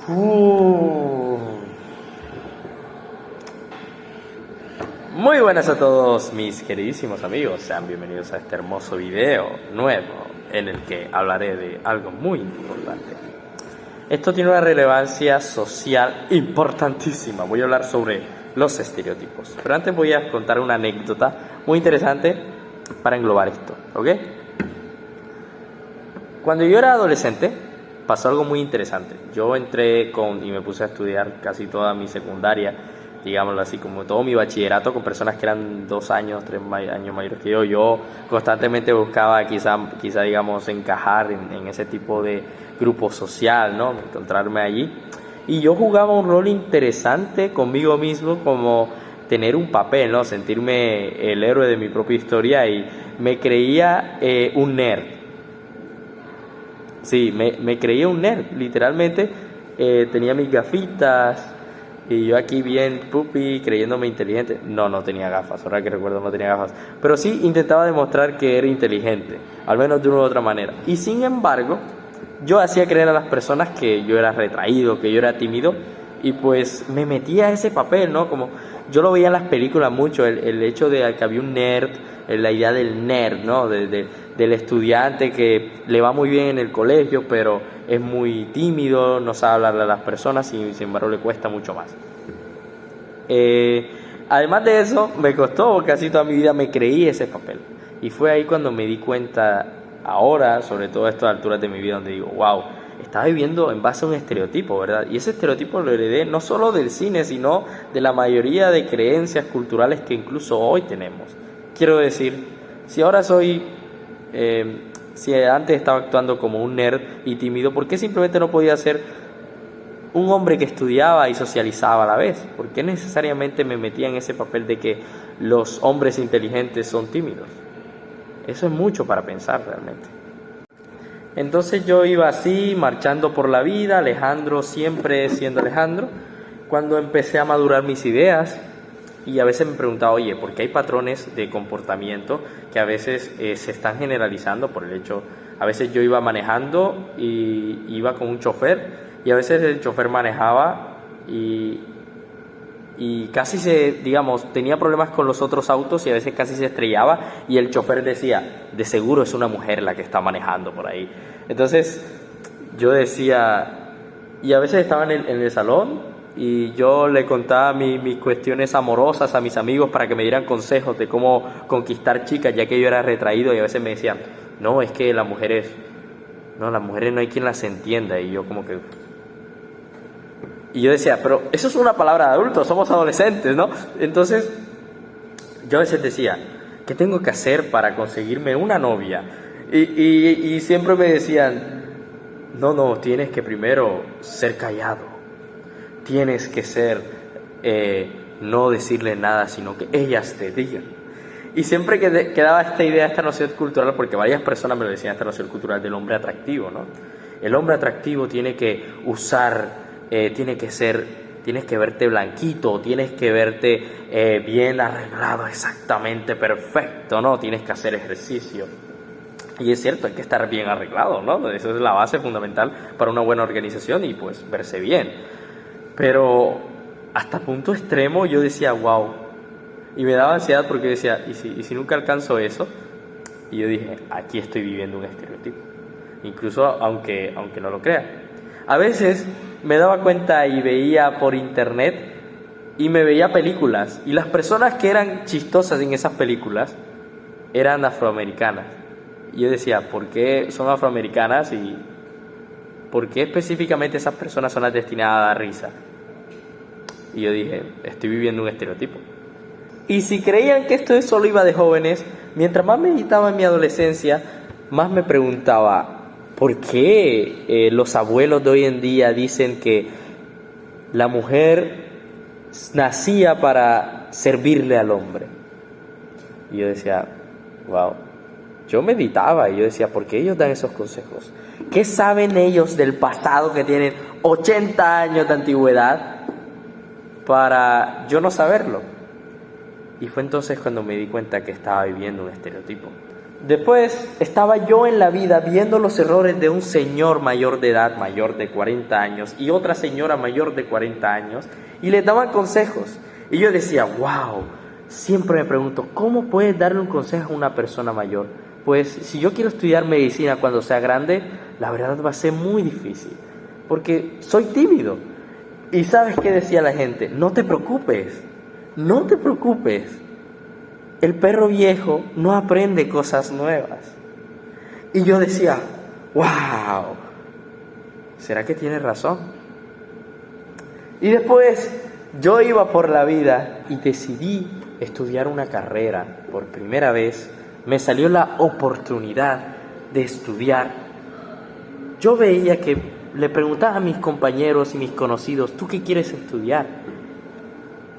Uh. Muy buenas a todos mis queridísimos amigos, sean bienvenidos a este hermoso video nuevo en el que hablaré de algo muy importante. Esto tiene una relevancia social importantísima, voy a hablar sobre los estereotipos, pero antes voy a contar una anécdota muy interesante para englobar esto, ¿ok? Cuando yo era adolescente pasó algo muy interesante. Yo entré y me puse a estudiar casi toda mi secundaria, digámoslo así, como todo mi bachillerato, con personas que eran 2 años, 3 años mayores que yo. Yo constantemente buscaba quizá digamos, encajar en ese tipo de grupo social, ¿no? Encontrarme allí. Y yo jugaba un rol interesante conmigo mismo, como tener un papel, ¿no? Sentirme el héroe de mi propia historia, y me creía un nerd. Sí, me creía un nerd, literalmente. Tenía mis gafitas y yo aquí bien pupi, creyéndome inteligente. No tenía gafas, ahora que recuerdo no tenía gafas, pero sí intentaba demostrar que era inteligente, al menos de una u otra manera. Y sin embargo, yo hacía creer a las personas que yo era retraído, que yo era tímido, y pues me metía a ese papel, ¿no? Como yo lo veía en las películas mucho, el hecho de que había un nerd, la idea del nerd, ¿no? Del estudiante que le va muy bien en el colegio, pero es muy tímido, no sabe hablarle a las personas y sin embargo le cuesta mucho más. Además de eso, me costó casi toda mi vida, me creí ese papel. Y fue ahí cuando me di cuenta, ahora, sobre todo a estas alturas de mi vida, donde digo, wow, estaba viviendo en base a un estereotipo, ¿verdad? Y ese estereotipo lo heredé no solo del cine, sino de la mayoría de creencias culturales que incluso hoy tenemos. Quiero decir, si ahora si antes estaba actuando como un nerd y tímido, ¿por qué simplemente no podía ser un hombre que estudiaba y socializaba a la vez? ¿Por qué necesariamente me metía en ese papel de que los hombres inteligentes son tímidos? Eso es mucho para pensar realmente. Entonces yo iba así, marchando por la vida, Alejandro siempre siendo Alejandro, cuando empecé a madurar mis ideas. Y a veces me preguntaba, oye, ¿por qué hay patrones de comportamiento que a veces se están generalizando por el hecho? A veces yo iba manejando y iba con un chofer, y a veces el chofer manejaba y casi tenía problemas con los otros autos, y a veces casi se estrellaba, y el chofer decía, de seguro es una mujer la que está manejando por ahí. Entonces yo decía, y a veces estaba en el salón, y yo le contaba mis cuestiones amorosas a mis amigos para que me dieran consejos de cómo conquistar chicas, ya que yo era retraído, y a veces me decían, no, es que las mujeres no hay quien las entienda, y yo como que... Y yo decía, pero eso es una palabra de adultos, somos adolescentes, ¿no? Entonces yo a veces decía, ¿qué tengo que hacer para conseguirme una novia? Y siempre me decían, no, tienes que primero ser callado. Tienes que no decirle nada, sino que ellas te digan. Y siempre quedaba esta idea, esta noción cultural, porque varias personas me lo decían, esta noción cultural del hombre atractivo, ¿no? El hombre atractivo tiene que tienes que verte blanquito, tienes que verte bien arreglado, exactamente perfecto, ¿no? Tienes que hacer ejercicio. Y es cierto, hay que estar bien arreglado, ¿no? Esa es la base fundamental para una buena organización y pues verse bien. Pero hasta punto extremo yo decía, wow, y me daba ansiedad porque decía, ¿y si nunca alcanzo eso? Y yo dije, aquí estoy viviendo un estereotipo, incluso aunque no lo crea. A veces me daba cuenta y veía por internet y me veía películas, y las personas que eran chistosas en esas películas eran afroamericanas. Y yo decía, ¿por qué son afroamericanas y por qué específicamente esas personas son las destinadas a dar risa? Y yo dije, estoy viviendo un estereotipo. Y si creían que esto solo iba de jóvenes, mientras más meditaba en mi adolescencia, más me preguntaba, ¿por qué los abuelos de hoy en día dicen que la mujer nacía para servirle al hombre? Y yo decía, wow. Yo meditaba y yo decía, ¿por qué ellos dan esos consejos? ¿Qué saben ellos del pasado, que tienen 80 años de antigüedad, para yo no saberlo? Y fue entonces cuando me di cuenta que estaba viviendo un estereotipo. Después estaba yo en la vida viendo los errores de un señor mayor de edad, mayor de 40 años, y otra señora mayor de 40 años, y les daban consejos. Y yo decía, wow, siempre me pregunto, ¿cómo puedes darle un consejo a una persona mayor? Pues si yo quiero estudiar medicina cuando sea grande, la verdad va a ser muy difícil, porque soy tímido. ¿Y sabes qué decía la gente? No te preocupes, no te preocupes. El perro viejo no aprende cosas nuevas. Y yo decía, wow, ¿será que tiene razón? Y después yo iba por la vida y decidí estudiar una carrera. Por primera vez me salió la oportunidad de estudiar. Yo veía que le preguntaba a mis compañeros y mis conocidos, ¿tú qué quieres estudiar?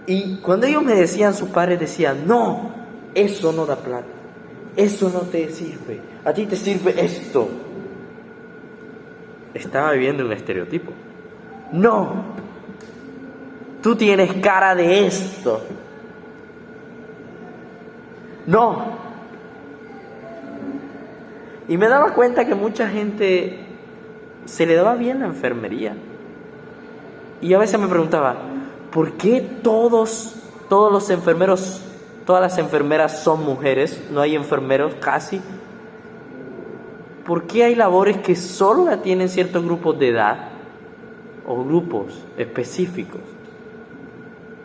Y cuando ellos me decían, sus padres decían, no, eso no da plata, eso no te sirve, a ti te sirve esto. Estaba viviendo un estereotipo. No, tú tienes cara de esto. No. Y me daba cuenta que mucha gente se le daba bien la enfermería. Y a veces me preguntaba, ¿por qué todos los enfermeros, todas las enfermeras son mujeres? No hay enfermeros casi. ¿Por qué hay labores que solo la tienen ciertos grupos de edad o grupos específicos?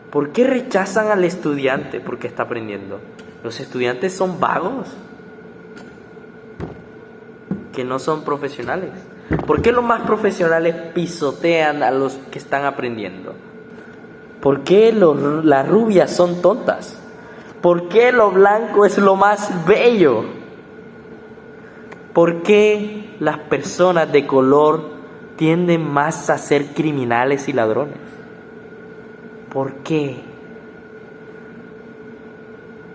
¿Por qué rechazan al estudiante porque está aprendiendo? ¿Los estudiantes son vagos? ¿Que no son profesionales? ¿Por qué los más profesionales pisotean a los que están aprendiendo? ¿Por qué las rubias son tontas? ¿Por qué lo blanco es lo más bello? ¿Por qué las personas de color tienden más a ser criminales y ladrones? ¿Por qué?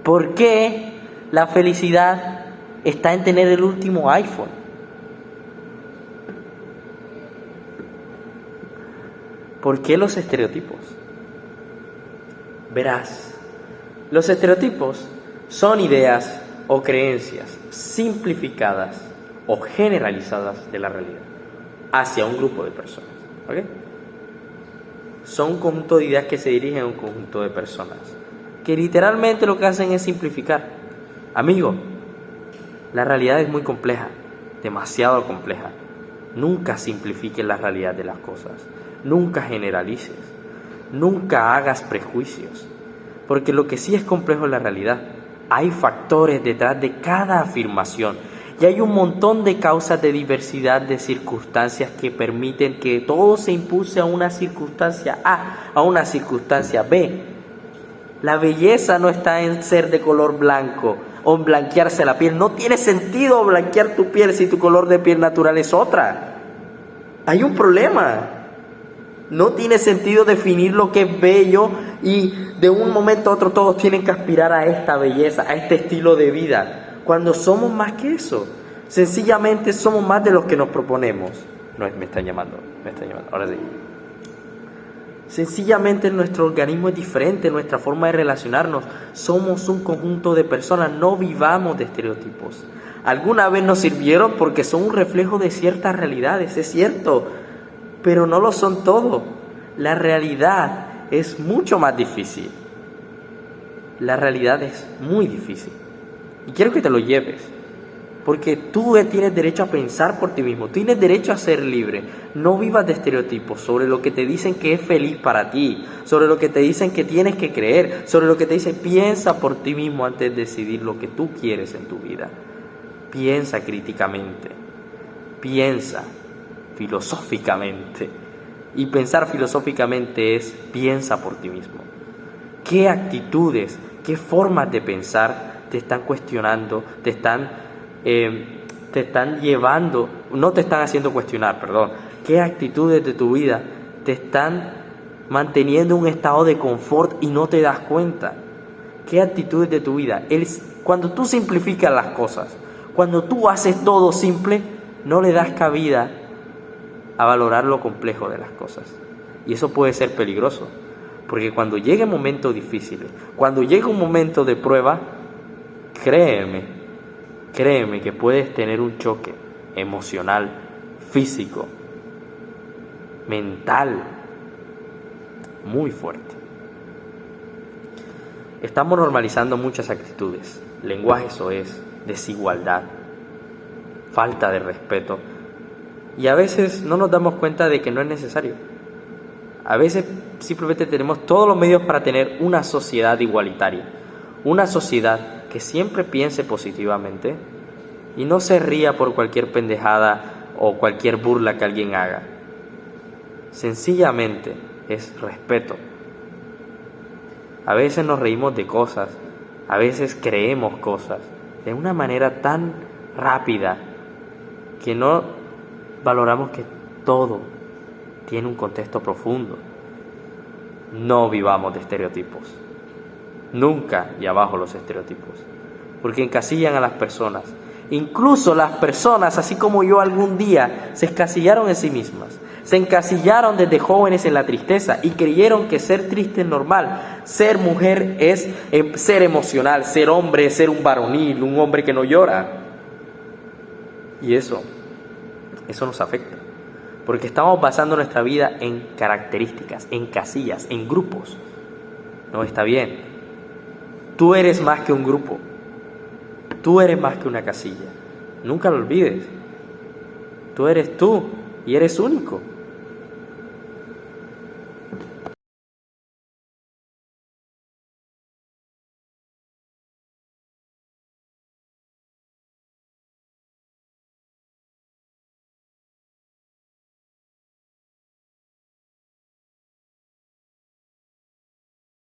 ¿Por qué la felicidad está en tener el último iPhone? ¿Por qué los estereotipos? Verás, los estereotipos son ideas o creencias simplificadas o generalizadas de la realidad hacia un grupo de personas. ¿Ok? Son un conjunto de ideas que se dirigen a un conjunto de personas que literalmente lo que hacen es simplificar. Amigo, la realidad es muy compleja, demasiado compleja. Nunca simplifiques la realidad de las cosas. Nunca generalices. Nunca hagas prejuicios. Porque lo que sí es complejo es la realidad. Hay factores detrás de cada afirmación. Y hay un montón de causas de diversidad de circunstancias que permiten que todo se impulse a una circunstancia A una circunstancia B. La belleza no está en ser de color blanco o en blanquearse la piel. No tiene sentido blanquear tu piel si tu color de piel natural es otra. Hay un problema. No tiene sentido definir lo que es bello y de un momento a otro todos tienen que aspirar a esta belleza, a este estilo de vida, cuando somos más que eso. Sencillamente somos más de los que nos proponemos. No, me están llamando, ahora sí. Sencillamente nuestro organismo es diferente, nuestra forma de relacionarnos. Somos un conjunto de personas, no vivamos de estereotipos. Alguna vez nos sirvieron porque son un reflejo de ciertas realidades, es cierto, pero no lo son todo. La realidad es mucho más difícil. La realidad es muy difícil. Y quiero que te lo lleves, porque tú tienes derecho a pensar por ti mismo, tienes derecho a ser libre. No vivas de estereotipos sobre lo que te dicen que es feliz para ti, sobre lo que te dicen que tienes que creer, sobre lo que te dicen. Piensa por ti mismo antes de decidir lo que tú quieres en tu vida. Piensa críticamente, piensa filosóficamente. Y pensar filosóficamente es piensa por ti mismo. ¿Qué actitudes, qué formas de pensar te están cuestionando, te están llevando, no te están haciendo cuestionar, perdón? ¿Qué actitudes de tu vida te están manteniendo en un estado de confort y no te das cuenta? ¿Qué actitudes de tu vida? Cuando tú simplificas las cosas, cuando tú haces todo simple, no le das cabida a valorar lo complejo de las cosas. Y eso puede ser peligroso, porque cuando lleguen momentos difíciles, cuando llegue un momento de prueba, créeme créeme que puedes tener un choque emocional, físico, mental, muy fuerte. Estamos normalizando muchas actitudes, lenguaje soez, desigualdad, falta de respeto, y a veces no nos damos cuenta de que no es necesario. A veces simplemente tenemos todos los medios para tener una sociedad igualitaria, una sociedad que siempre piense positivamente y no se ría por cualquier pendejada o cualquier burla que alguien haga. Sencillamente es respeto. A veces nos reímos de cosas, a veces creemos cosas de una manera tan rápida que no valoramos que todo tiene un contexto profundo. No vivamos de estereotipos. Nunca y abajo los estereotipos, porque encasillan a las personas. Incluso las personas, así como yo algún día, se encasillaron en sí mismas. Se encasillaron desde jóvenes en la tristeza y creyeron que ser triste es normal. Ser mujer es ser emocional, ser hombre es ser un varonil, un hombre que no llora. Y eso nos afecta, porque estamos basando nuestra vida en características, en casillas, en grupos. No está bien. Tú eres más que un grupo. Tú eres más que una casilla. Nunca lo olvides. Tú eres tú y eres único.